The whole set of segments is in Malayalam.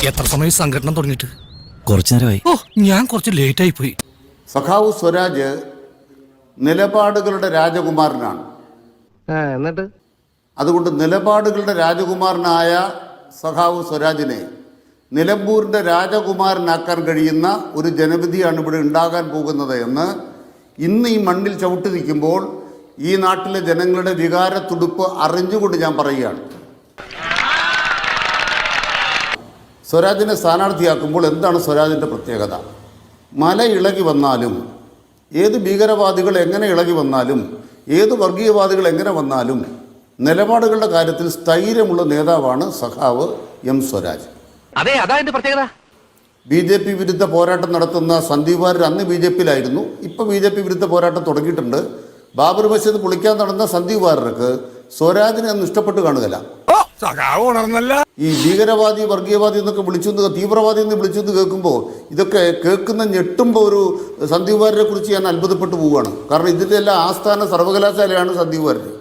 എത്ര സമയം സംഘടന തുടങ്ങിയിട്ട്? കുറച്ചു നേരമായി. ഓ, ഞാൻ കുറച്ച് ലേറ്റ് ആയി പോയി. സഖാവ് സ്വരാജ് നിലപാടുകളുടെ രാജകുമാരനാണ്. എന്നിട്ട് അതുകൊണ്ട് നിലപാടുകളുടെ രാജകുമാരനായ സഖാവ് സ്വരാജിനെ നിലമ്പൂരിൻ്റെ രാജകുമാരനാക്കാൻ കഴിയുന്ന ഒരു ജനവിധിയാണ് ഇവിടെ ഉണ്ടാകാൻ പോകുന്നത് എന്ന് ഇന്ന് ഈ മണ്ണിൽ ചവിട്ടി നിൽക്കുമ്പോൾ ഈ നാട്ടിലെ ജനങ്ങളുടെ വികാര തുടുപ്പ് അറിഞ്ഞുകൊണ്ട് ഞാൻ പറയുകയാണ്. സ്വരാജിനെ സ്ഥാനാർത്ഥിയാക്കുമ്പോൾ എന്താണ് സ്വരാജിൻ്റെ പ്രത്യേകത? മല ഇളകി വന്നാലും, ഏത് ഭീകരവാദികൾ എങ്ങനെ ഇളകി വന്നാലും, ഏത് വർഗീയവാദികൾ എങ്ങനെ വന്നാലും നിലപാടുകളുടെ കാര്യത്തിൽ സ്ഥൈര്യമുള്ള നേതാവാണ് സഖാവ് എം സ്വരാജ്. അതെ, അതാ എന്റെ പ്രത്യേകത. BJP വിരുദ്ധ പോരാട്ടം നടത്തുന്ന സന്ദീപ് വാര്യർ അന്ന് BJP-യിലായിരുന്നു. ഇപ്പോൾ BJP വിരുദ്ധ പോരാട്ടം തുടങ്ങിയിട്ടുണ്ട്. ബാബർ മസ്ജിദ് പൊളിക്കാൻ നടന്ന സന്ദീപ് വാര്യർക്ക് സ്വരാജിനെ അന്ന് ഇഷ്ടപ്പെട്ട് കാണുകയില്ല. ഈ ഭീകരവാദി, വർഗീയവാദി എന്നൊക്കെ വിളിച്ചു, തീവ്രവാദി എന്ന് വിളിച്ചു കേൾക്കുമ്പോൾ ഇതൊക്കെ കേൾക്കുന്ന ഞെട്ടുമ്പോൾ ഒരു സന്ദീപ് വാര്യരെ കുറിച്ച് ഞാൻ അത്ഭുതപ്പെട്ടു പോവുകയാണ്. കാരണം ഇതിൻ്റെ എല്ലാം ആസ്ഥാന സർവകലാശാലയാണ് സന്ദീപ് വാര്യർ.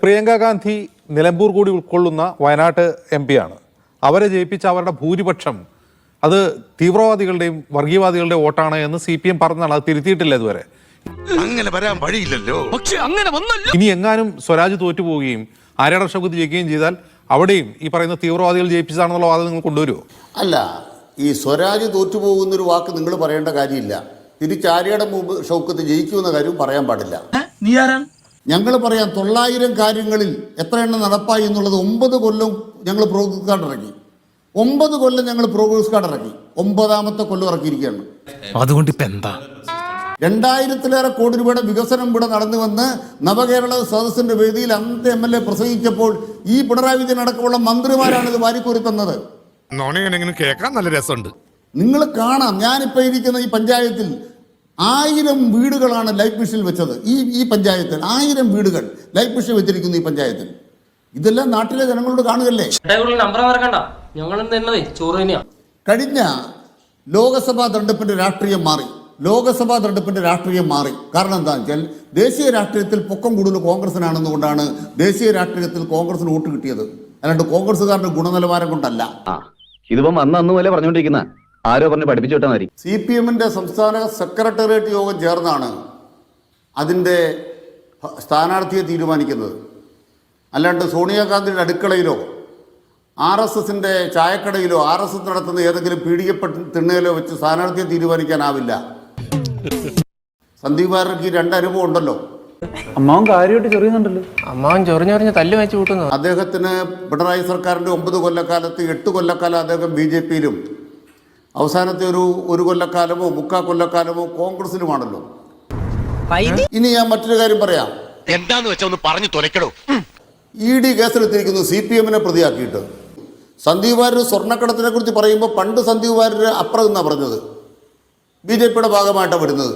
പ്രിയങ്ക ഗാന്ധി നിലമ്പൂർ കൂടി ഉൾക്കൊള്ളുന്ന വയനാട്ട് MP ആണ്. അവരെ ജയിപ്പിച്ച അവരുടെ ഭൂരിപക്ഷം അത് തീവ്രവാദികളുടെയും വർഗീയവാദികളുടെയും വോട്ടാണ് എന്ന് CPM പറഞ്ഞാണ്. അത് തിരുത്തിയിട്ടില്ല ഇതുവരെ. അങ്ങനെ വരാൻ വഴിയില്ലല്ലോ. പക്ഷെ അങ്ങനെ വന്നല്ലോ. ഇനി എങ്ങാനും സ്വരാജ് തോറ്റുപോവുകയും ആര്യാടൻ ഷൗക്കത്ത് ജയിക്കുകയും ചെയ്താൽ അവിടെയും ഈ പറയുന്ന തീവ്രവാദികൾ ജയിപ്പിച്ചതാണെന്നുള്ള വാദം നിങ്ങൾ കൊണ്ടുവരുമോ? അല്ല, ഈ സ്വരാജ് തോറ്റുപോകുന്നൊരു വാക്ക് നിങ്ങൾ പറയേണ്ട കാര്യമില്ല. തിരിച്ച് ആര്യാടൻ ഷൗക്കത്ത് ജയിക്കുമെന്ന കാര്യം പറയാൻ പാടില്ല. നീ ആരാണ്? ഞങ്ങൾ പറയാം 900 കാര്യങ്ങളിൽ എത്ര എണ്ണം നടപ്പായി എന്നുള്ളത് 9 കൊല്ലം ഞങ്ങൾ പ്രോഗ്രസ് കാർഡ് ഇറക്കി. 9 കൊല്ലം ഞങ്ങൾ പ്രോഗ്രസ് കാർഡ് ഇറക്കി. 9ാമത്തെ കൊല്ലം ഇറക്കിയിരിക്കുകയാണ്. അതുകൊണ്ട് ഇപ്പൊ എന്താ? 2000-ലേറെ കോടി രൂപയുടെ വികസനം ഇവിടെ നടന്നു വന്ന് നവകേരള സദസ്സിന്റെ വേദിയിൽ അന്നത്തെ MLA പ്രസംഗിച്ചപ്പോൾ ഈ പിണറായി വിജയൻ അടക്കമുള്ള മന്ത്രിമാരാണ് ഇത് വാരിക്കോരി തന്നത്. കേൾക്കാൻ നല്ല രസമുണ്ട്. നിങ്ങൾ കാണാം, ഞാനിപ്പോൾ ഇരിക്കുന്ന ഈ പഞ്ചായത്തിൽ 1000 വീടുകളാണ് ലൈഫ് മിഷനിൽ വെച്ചത്. ഈ പഞ്ചായത്തിൽ 1000 വീടുകൾ ലൈഫ് മിഷൻ വെച്ചിരിക്കുന്നു ഈ പഞ്ചായത്തിൽ. ഇതെല്ലാം നാട്ടിലെ ജനങ്ങളോട് കാണുകയല്ലേ. കഴിഞ്ഞ ലോകസഭാ തെരഞ്ഞെടുപ്പിന്റെ രാഷ്ട്രീയം മാറി. ലോകസഭാ തെരഞ്ഞെടുപ്പിന്റെ രാഷ്ട്രീയം മാറി. കാരണം എന്താണെന്ന് വെച്ചാൽ ദേശീയ രാഷ്ട്രീയത്തിൽ പൊക്കം കൂടുതൽ കോൺഗ്രസിനാണെന്നുകൊണ്ടാണ് ദേശീയ രാഷ്ട്രീയത്തിൽ കോൺഗ്രസിന് വോട്ട് കിട്ടിയത്. അല്ലാണ്ട് കോൺഗ്രസ്സുകാരുടെ ഗുണനിലവാരം കൊണ്ടല്ല. ഇതിപ്പം അന്ന് പോലെ പറഞ്ഞുകൊണ്ടിരിക്കുന്ന ആരോ പറഞ്ഞ് പഠിപ്പിച്ചു വിട്ടാൽ മതി. CPM-ന്റെ സംസ്ഥാന സെക്രട്ടേറിയറ്റ് യോഗം ചേർന്നാണ് അതിൻ്റെ സ്ഥാനാർത്ഥിയെ തീരുമാനിക്കുന്നത്. അല്ലാണ്ട് സോണിയാഗാന്ധിയുടെ അടുക്കളയിലോ RSSന്റെ ചായക്കടയിലോ RSS നടത്തുന്ന ഏതെങ്കിലും പീഡികപ്പെട്ട തിണ്ണയിലോ വെച്ച് സ്ഥാനാർത്ഥിയെ തീരുമാനിക്കാനാവില്ല. സന്ദീപ് വാര്യർക്ക് 2 അനുഭവം ഉണ്ടല്ലോ. അമ്മാവൻ കാര്യമായിട്ട് ചൊറിയുന്നുണ്ടല്ലോ. അമ്മാവൻ ചൊറിഞ്ഞൊറിഞ്ഞ് തല്ലു വെച്ച് കൂട്ടുന്നു. അദ്ദേഹത്തിന് പിണറായി സർക്കാരിൻ്റെ 9 കൊല്ലക്കാലത്ത് 8 കൊല്ലക്കാലം അദ്ദേഹം BJP-യിലും അവസാനത്തെ ഒരു കൊല്ലക്കാലമോ 3/4 കൊല്ലക്കാലമോ കോൺഗ്രസിലുമാണല്ലോ. ഇനി ഞാൻ മറ്റൊരു കാര്യം പറയാം. എന്താന്ന് വെച്ചാ ഒന്ന് പറഞ്ഞു തുലക്കടോ. ED കേസെടുത്തിരിക്കുന്നു CPM-നെ പ്രതിയാക്കിയിട്ട്. സന്ദീപ് വാര്യർ സ്വർണ്ണക്കടത്തിനെ കുറിച്ച് പറയുമ്പോൾ പണ്ട് സന്ദീപ് വാര്യർ അപ്പുറം എന്നാണ് പറഞ്ഞത്, BJP-യുടെ ഭാഗമായിട്ടാണ് വരുന്നത്.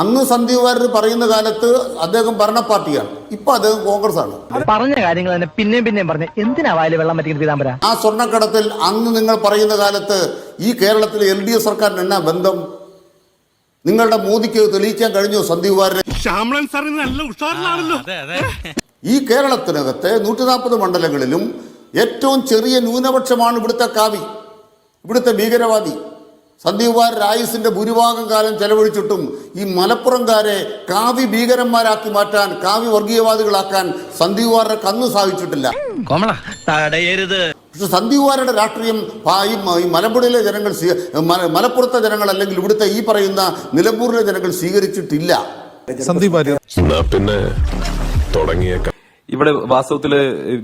അന്ന് സന്ദീപ് വാര്യർ പറയുന്ന കാലത്ത് അദ്ദേഹം ഭരണ പാർട്ടിയാണ്, ഇപ്പൊ അദ്ദേഹം കോൺഗ്രസ് ആണ്. പറഞ്ഞ കാര്യങ്ങൾ തന്നെ പിന്നെയും പറഞ്ഞ എന്തിനാ വായില് വെള്ളം പറ്റിക്കുന്ന പീതാംബര? ആ സ്വർണ്ണക്കടത്തിൽ അന്ന് നിങ്ങൾ പറയുന്ന കാലത്ത് ഈ കേരളത്തിലെ LDF സർക്കാരിന് എന്നാ ബന്ധം? നിങ്ങളുടെ മോദിക്ക് തെളിയിക്കാൻ കഴിഞ്ഞോ സന്ദീപ് വാര്യരെ? ഈ കേരളത്തിനകത്തെ 140 മണ്ഡലങ്ങളിലും ഏറ്റവും ചെറിയ ന്യൂനപക്ഷമാണ് ഇവിടുത്തെ കാവി, ഇവിടുത്തെ ഭീകരവാദി. സന്ദീപ് വാര്യർ ആയുസിന്റെ ഭൂരിഭാഗം കാലം ചെലവഴിച്ചിട്ടും ഈ മലപ്പുറംകാരെ കാവി ഭീകരന്മാരാക്കി മാറ്റാൻ, കാവി വർഗീയവാദികളാക്കാൻ സന്ദീപ് വാര്യർക്ക് അന്ന് സാധിച്ചിട്ടില്ല. പക്ഷെ സന്ദീപ് വാര്യരുടെ രാഷ്ട്രീയം ഈ മലമ്പുഴയിലെ ജനങ്ങൾ, മലപ്പുറത്തെ ജനങ്ങൾ അല്ലെങ്കിൽ ഇവിടുത്തെ ഈ പറയുന്ന നിലമ്പൂരിലെ ജനങ്ങൾ സ്വീകരിച്ചിട്ടില്ല. സന്ദീപ് വാര്യർ പിന്നെ തുടങ്ങിയേക്കാം. ഇവിടെ വാസ്തവത്തില്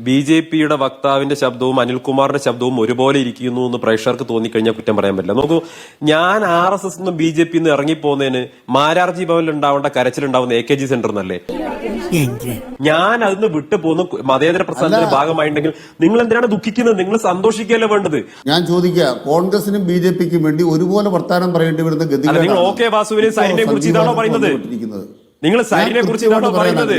BJP-യുടെ വക്താവിന്റെ ശബ്ദവും അനിൽകുമാറിന്റെ ശബ്ദവും ഒരുപോലെ ഇരിക്കുന്നു എന്ന് പ്രേക്ഷകർക്ക് തോന്നിക്കഴിഞ്ഞാൽ കുറ്റം പറയാൻ പറ്റില്ല. നോക്കൂ, ഞാൻ RSS നിന്നും BJP-ന്ന് ഇറങ്ങിപ്പോന്നതിന് മാരാർജി ഭവനിൽ ഉണ്ടാവേണ്ട കരച്ചിലുണ്ടാവുന്ന AKG സെന്റർ എന്നല്ലേ? ഞാൻ അതിന് വിട്ടു പോന്ന് മതേതര പ്രസ്ഥാനത്തിന്റെ ഭാഗമായിട്ടുണ്ടെങ്കിൽ നിങ്ങൾ എന്തിനാണ് ദുഃഖിക്കുന്നത്? നിങ്ങൾ സന്തോഷിക്കുകയല്ലേ വേണ്ടത്? ഞാൻ ചോദിക്കുക, കോൺഗ്രസിനും BJP-ക്കും വേണ്ടി ഒരുപോലെ വർത്താനം പറയേണ്ടി വരുന്ന ഗതികേടാണ്. നിങ്ങൾ OK വാസുവിനെ സൈനിനെ കുറിച്ച് ഇതാണോ പറയുന്നത്? നിങ്ങൾ സൈനിനെ കുറിച്ച് ഇതാണോ പറയുന്നത്?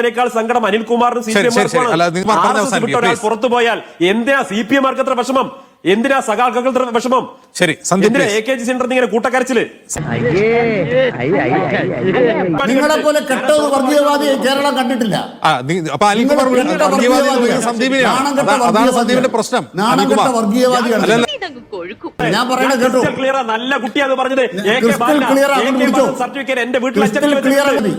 േക്കാൾ സങ്കടം അനിൽകുമാറിനും CPM പുറത്തു പോയാൽ എന്തിനാ CPM-മാർക്ക് എത്ര വിഷമം? എന്തിനാ സഖാക്കൾക്ക് എത്ര വിഷമം? ശരി, സന്ദീപ് എന്തിനാ please. AKG സെന്റർ ഇങ്ങനെ കൂട്ടക്കരച്ചില്? നിങ്ങളെ പോലെ കെട്ടത് വർഗീയവാദിയെ കേരളം കണ്ടിട്ടില്ല. അപ്പൊ അനിൽകുമാർ വർഗീയവാദി സന്ദീപിനെയാണ്. അതാണ് സന്ദീപിന്റെ പ്രശ്നം. നാണംകെട്ട വർഗീയവാദിയാണ്. ഞാൻ പറയണ കേട്ടോ, നല്ല കുട്ടിയാണ് പറഞ്ഞത്. സർട്ടിഫിക്കറ്റ് എന്റെ വീട്ടിൽ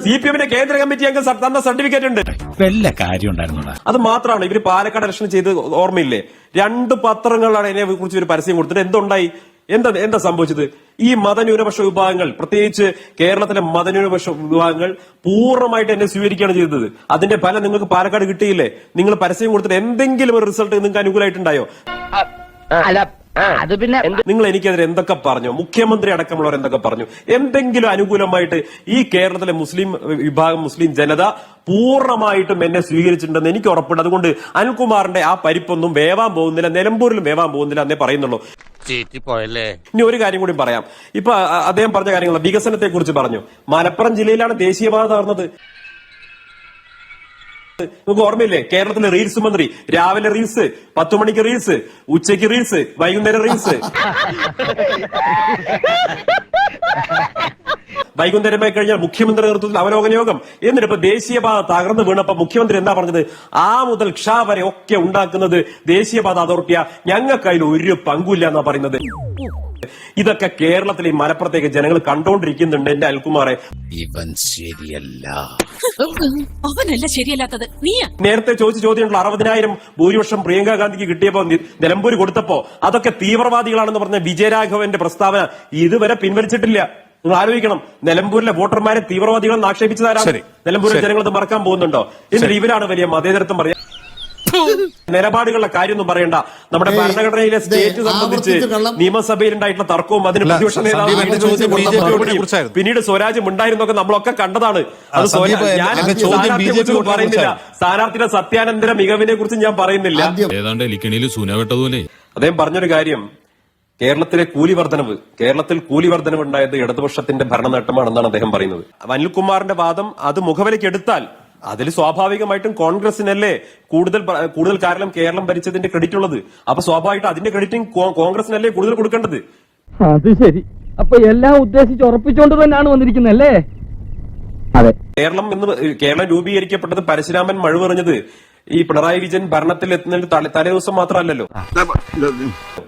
CPM കേന്ദ്ര കമ്മിറ്റി അംഗം തന്ന സർട്ടിഫിക്കറ്റ് ഉണ്ട്. വല്ല കാര്യം ഉണ്ടായിരുന്നോടാ. അത് മാത്രമാണ് ഇവര് പാലക്കാട് ഇലക്ഷൻ ചെയ്ത് ഓർമ്മയില്ലേ? 2 പത്രങ്ങളാണ് ഇതിനെ കുറിച്ച് ഒരു പരസ്യം കൊടുത്തിട്ട് എന്തുണ്ടായി? എന്താ സംഭവിച്ചത്? ഈ മതന്യൂനപക്ഷ വിഭാഗങ്ങൾ, പ്രത്യേകിച്ച് കേരളത്തിലെ മതന്യൂനപക്ഷ വിഭാഗങ്ങൾ പൂർണ്ണമായിട്ട് എന്നെ സ്വീകരിക്കുകയാണ് ചെയ്തത്. അതിന്റെ ഫലം നിങ്ങൾക്ക് പാലക്കാട് കിട്ടിയില്ലേ? നിങ്ങൾ പരസ്യം കൊടുത്തിട്ട് എന്തെങ്കിലും ഒരു റിസൾട്ട് നിങ്ങൾക്ക് അനുകൂലമായിട്ടുണ്ടായോ? അത് പിന്നെ നിങ്ങൾ എനിക്കെതിരെ എന്തൊക്കെ പറഞ്ഞു? മുഖ്യമന്ത്രി അടക്കമുള്ളവർ എന്തൊക്കെ പറഞ്ഞു? എന്തെങ്കിലും അനുകൂലമായിട്ട് ഈ കേരളത്തിലെ മുസ്ലിം വിഭാഗം, മുസ്ലിം ജനത പൂർണ്ണമായിട്ടും എന്നെ സ്വീകരിച്ചിട്ടുണ്ടെന്ന് എനിക്ക് ഉറപ്പുണ്ട്. അതുകൊണ്ട് അനിൽകുമാറിന്റെ ആ പരിപ്പൊന്നും വേവാൻ പോകുന്നില്ല, നിലമ്പൂരിലും വേവാൻ പോകുന്നില്ല എന്നേ പറയുന്നുള്ളൂ. ഇനി ഒരു കാര്യം കൂടി പറയാം. ഇപ്പൊ അദ്ദേഹം പറഞ്ഞ കാര്യങ്ങൾ, വികസനത്തെ കുറിച്ച് പറഞ്ഞു. മലപ്പുറം ജില്ലയിലാണ് ദേശീയപാത തകർന്നത്. നിങ്ങൾക്ക് ഓർമ്മയില്ലേ? കേരളത്തിലെ റീൽസ് മന്ത്രി രാവിലെ റീൽസ്, 10 മണിക്ക് റീൽസ്, ഉച്ചയ്ക്ക് റീൽസ്, വൈകുന്നേരം റീൽസ്. വൈകുന്നേരമായി കഴിഞ്ഞാൽ മുഖ്യമന്ത്രി നേതൃത്വത്തിൽ അവലോകന യോഗം. എന്നിട്ട് ഇപ്പൊ ദേശീയപാത തകർന്നു വീണപ്പോ മുഖ്യമന്ത്രി എന്താ പറഞ്ഞത്? ആ മുതൽ ക്ഷ വരെ ഒക്കെ ഉണ്ടാക്കുന്നത് ദേശീയപാത അതോറിറ്റിയാ, ഞങ്ങൾക്ക് അതിൽ ഒരു പങ്കുമില്ല എന്നാ പറയുന്നത്. ഇതൊക്കെ കേരളത്തിലെ ഈ മലപ്പുറത്തേക്ക് ജനങ്ങൾ കണ്ടോണ്ടിരിക്കുന്നുണ്ട്. എന്റെ അനിൽകുമാറെ, ഇവൻ ശരിയല്ല. അവനല്ല ശരിയല്ലാത്തത്, നീയാ. നേരത്തെ ചോദിച്ച ചോദ്യമുള്ള 60,000 ഭൂരിപക്ഷം പ്രിയങ്ക ഗാന്ധിക്ക് കിട്ടിയപ്പോ നിലമ്പൂർ കൊടുത്തപ്പോ അതൊക്കെ തീവ്രവാദികളാണെന്ന് പറഞ്ഞ വിജയരാഘവന്റെ പ്രസ്താവന ഇതുവരെ പിൻവലിച്ചിട്ടില്ല. നിങ്ങൾ ആലോചിക്കണം, നിലമ്പൂരിലെ വോട്ടർമാരെ തീവ്രവാദികളെന്ന് ആക്ഷേപിച്ചതാരാണ്? നിലമ്പൂരിലെ ജനങ്ങൾ ഇത് മറക്കാൻ പോകുന്നുണ്ടോ? എന്നിട്ട് ഇവരാണ് വലിയ മതേതരത്വം പറയാം. നിലപാടുകളുടെ കാര്യമൊന്നും പറയണ്ട. നമ്മുടെ ഭരണഘടനയിലെ സ്റ്റേറ്റ് സംബന്ധിച്ച് നിയമസഭയിലുണ്ടായിട്ടുള്ള തർക്കവും അതിന് പ്രതിപക്ഷ നേതാവ് പിന്നീട് സ്വരാജ്യം ഉണ്ടായിരുന്നൊക്കെ നമ്മളൊക്കെ കണ്ടതാണ്. അത് പറയുന്നില്ല. സ്ഥാനാർത്ഥിയുടെ സത്യാനന്തര മികവിനെ കുറിച്ച് ഞാൻ പറയുന്നില്ല. ഏതാണ്ട് എലിക്കണിയിൽ സൂനവെട്ടതുപോലെ അദ്ദേഹം പറഞ്ഞൊരു കാര്യം, കേരളത്തിലെ കൂലി വർധനവ് ഉണ്ടായത് ഇടതുപക്ഷത്തിന്റെ ഭരണ നേട്ടമാണെന്നാണ് അദ്ദേഹം പറയുന്നത്. അനിൽകുമാറിന്റെ വാദം അത് മുഖവിലേക്ക് എടുത്താൽ അതിൽ സ്വാഭാവികമായിട്ടും കോൺഗ്രസിനല്ലേ കൂടുതൽ കാലം കേരളം ഭരിച്ചതിന്റെ ക്രെഡിറ്റ് ഉള്ളത്. അപ്പൊ സ്വാഭാവികമായിട്ടും അതിന്റെ ക്രെഡിറ്റും കോൺഗ്രസിനല്ലേ കൂടുതൽ കൊടുക്കേണ്ടത്. അത് ശരി. അപ്പൊ എല്ലാം ഉദ്ദേശിച്ച് ഉറപ്പിച്ചോണ്ട് തന്നെയാണ് വന്നിരിക്കുന്നല്ലേ? അതെ. കേരളം രൂപീകരിക്കപ്പെട്ടത് പരശുരാമൻ മഴുവെറിഞ്ഞത് ഈ പിണറായി വിജയൻ ഭരണത്തിൽ എത്തുന്നതിന് തലേ ദിവസം മാത്രമല്ലല്ലോ.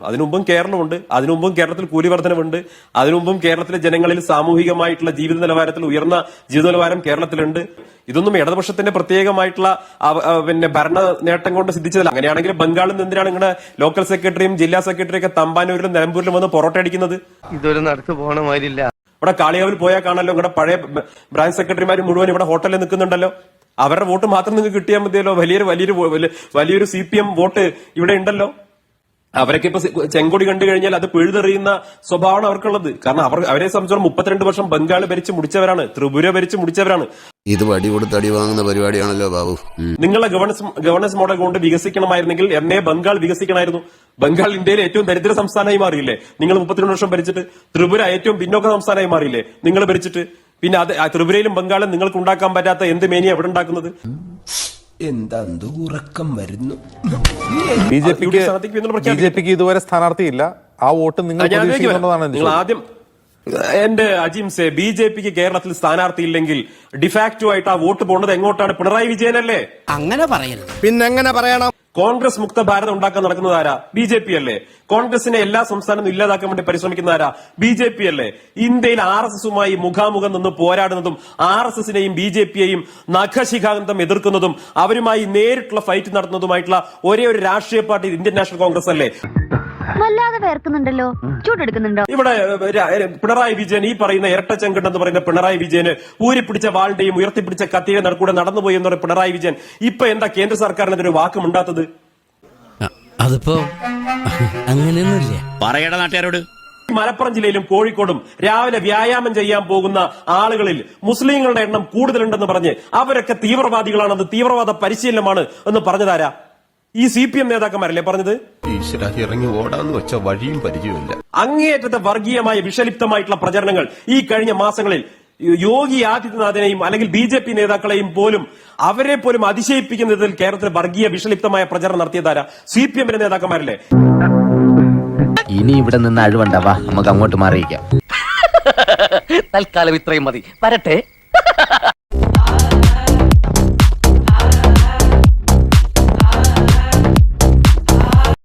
അതിനുമുമ്പും കേരളമുണ്ട്. അതിനുമുമ്പും കേരളത്തിൽ കൂലി വർധനവുണ്ട്. അതിനുമുമ്പും കേരളത്തിലെ ജനങ്ങളിൽ സാമൂഹികമായിട്ടുള്ള ജീവിത നിലവാരത്തിൽ ഉയർന്ന ജീവിത നിലവാരം കേരളത്തിലുണ്ട്. ഇതൊന്നും ഇടതുപക്ഷത്തിന്റെ പ്രത്യേകമായിട്ടുള്ള ഭരണ നേട്ടം കൊണ്ട് സിദ്ധിച്ചതല്ല. അങ്ങനെയാണെങ്കിൽ ബംഗാളിൽ നിന്ന് എന്തിനാണ് നിങ്ങളുടെ ലോക്കൽ സെക്രട്ടറിയും ജില്ലാ സെക്രട്ടറിയും ഒക്കെ തമ്പാനൂരിലും നിലമ്പൂരിലും വന്ന് പൊറോട്ട അടിക്കുന്നത്? ഇതൊരു നടത്തു പോണ മാതിരില്ല. ഇവിടെ കാളികാവിൽ പോയാൽ കാണാലോ, ഇവിടെ പഴയ ബ്രാഞ്ച് സെക്രട്ടറിമാർ മുഴുവൻ ഇവിടെ ഹോട്ടലിൽ നിൽക്കുന്നുണ്ടല്ലോ. അവരുടെ വോട്ട് മാത്രം നിങ്ങൾക്ക് കിട്ടിയാൽ മതിയല്ലോ. വലിയൊരു CPM വോട്ട് ഇവിടെ ഉണ്ടല്ലോ. അവരൊക്കെ ഇപ്പൊ ചെങ്കൊടി കണ്ടു കഴിഞ്ഞാൽ അത് പിഴുതെറിയുന്ന സ്വഭാവമാണ് അവർക്കുള്ളത്. കാരണം അവരെ സംബന്ധിച്ചോളം 32 വർഷം ബംഗാൾ ഭരിച്ച് മുടിച്ചവരാണ്, ത്രിപുര ഭരിച്ച് മുടിച്ചവരാണ്. ഇത് വടി കൊടുത്ത് അടി വാങ്ങുന്ന പരിപാടിയാണല്ലോ ബാബു. നിങ്ങളെ ഗവർണൻസ് മോഡൽ കൊണ്ട് വികസിക്കണമായിരുന്നെങ്കിൽ എന്നേ ബംഗാൾ വികസിക്കണമായിരുന്നു. ബംഗാൾ ഇന്ത്യയിലെ ഏറ്റവും ദരിദ്ര സംസ്ഥാനമായി മാറിയില്ലേ നിങ്ങൾ 32 വർഷം ഭരിച്ചിട്ട്? ത്രിപുര ഏറ്റവും പിന്നോക്ക സംസ്ഥാനമായി മാറിയില്ലേ നിങ്ങൾ ഭരിച്ചിട്ട്? പിന്നെ അത് ത്രിപുരയിലും ബംഗാളും നിങ്ങൾക്ക് ഉണ്ടാക്കാൻ പറ്റാത്ത എന്ത് മേനിയ എവിടെ ഉണ്ടാക്കുന്നത്? എന്താ ഉറക്കം വരുന്നു. ബിജെപിക്ക് ഇതുവരെ സ്ഥാനാർത്ഥിയില്ല. ആ വോട്ട് നിങ്ങൾ ആദ്യം എന്റെ അജിംസെ, BJPക്ക് കേരളത്തിൽ സ്ഥാനാർത്ഥിയില്ലെങ്കിൽ ഡിഫാക്റ്റോ ആയിട്ട് ആ വോട്ട് പോകുന്നത് എങ്ങോട്ടാണ്? പിണറായി വിജയനല്ലേ? അങ്ങനെ പറയരുത്. പിന്നെങ്ങനെ പറയണം? കോൺഗ്രസ് മുക്ത ഭാരതം ഉണ്ടാക്കാൻ നടക്കുന്നത് ആരാ? BJP അല്ലേ? കോൺഗ്രസിനെ എല്ലാ സംസ്ഥാനത്തും ഇല്ലാതാക്കാൻ വേണ്ടി പരിശ്രമിക്കുന്ന ആരാ? BJP അല്ലേ? ഇന്ത്യയിൽ RSSുമായി മുഖാമുഖം നിന്ന് പോരാടുന്നതും RSSനെയും BJPയെയും നഖശിഖാന്തം എതിർക്കുന്നതും അവരുമായി നേരിട്ടുള്ള ഫൈറ്റ് നടത്തുന്നതുമായിട്ടുള്ള ഒരേ ഒരു രാഷ്ട്രീയ പാർട്ടി ഇന്ത്യൻ നാഷണൽ കോൺഗ്രസ് അല്ലേ? വല്ലാതെ വേർക്കുന്നുണ്ടല്ലോ, ചൂടെടുക്കുന്നുണ്ടോ? ഇവിടെ പിണറായി വിജയൻ, ഈ പറയുന്ന ഇരട്ടച്ചെങ്കണ്ടെന്ന് പറയുന്ന പിണറായി വിജയന് ഊരിപ്പിടിച്ച വാളിന്റെയും ഉയർത്തിപ്പിടിച്ച കത്തിയുടെ നടുക്കൂടെ നടന്നുപോയി എന്ന് പറയുന്ന പിണറായി വിജയൻ ഇപ്പൊ എന്താ കേന്ദ്ര സർക്കാരിനെതിരെ വാക്കുമുണ്ടാത്തത്? അതിപ്പോ അങ്ങനെയൊന്നുമില്ല. പറയട നാട്ടുകാരോട്. മലപ്പുറം ജില്ലയിലും കോഴിക്കോടും രാവിലെ വ്യായാമം ചെയ്യാൻ പോകുന്ന ആളുകളിൽ മുസ്ലിങ്ങളുടെ എണ്ണം കൂടുതലുണ്ടെന്ന് പറഞ്ഞ് അവരൊക്കെ തീവ്രവാദികളാണെന്ന്, തീവ്രവാദ പരിശീലനമാണ് എന്ന് പറഞ്ഞതാരാ? ഈ CPM നേതാക്കന്മാരല്ലേ പറഞ്ഞത്? ഇറങ്ങി ഓടാന്ന് വെച്ച വഴിയും പരിചയമില്ല. അങ്ങേയറ്റത്തെ വർഗീയമായ വിഷലിപ്തമായിട്ടുള്ള പ്രചരണങ്ങൾ ഈ കഴിഞ്ഞ മാസങ്ങളിൽ യോഗി ആദിത്യനാഥിനെയും അല്ലെങ്കിൽ BJP നേതാക്കളെയും പോലും അവരെ പോലും അതിശയിപ്പിക്കുന്ന വിധത്തിൽ കേരളത്തിൽ വർഗീയ വിഷലിപ്തമായ പ്രചരണം നടത്തിയതാരാ? CPMന്റെ നേതാക്കന്മാരല്ലേ? ഇനി ഇവിടെ നിന്ന് അഴിവണ്ടാവാ, നമുക്ക് അങ്ങോട്ട് മാറിയിക്കാം. തൽക്കാലം ഇത്രയും മതി. വരട്ടെ.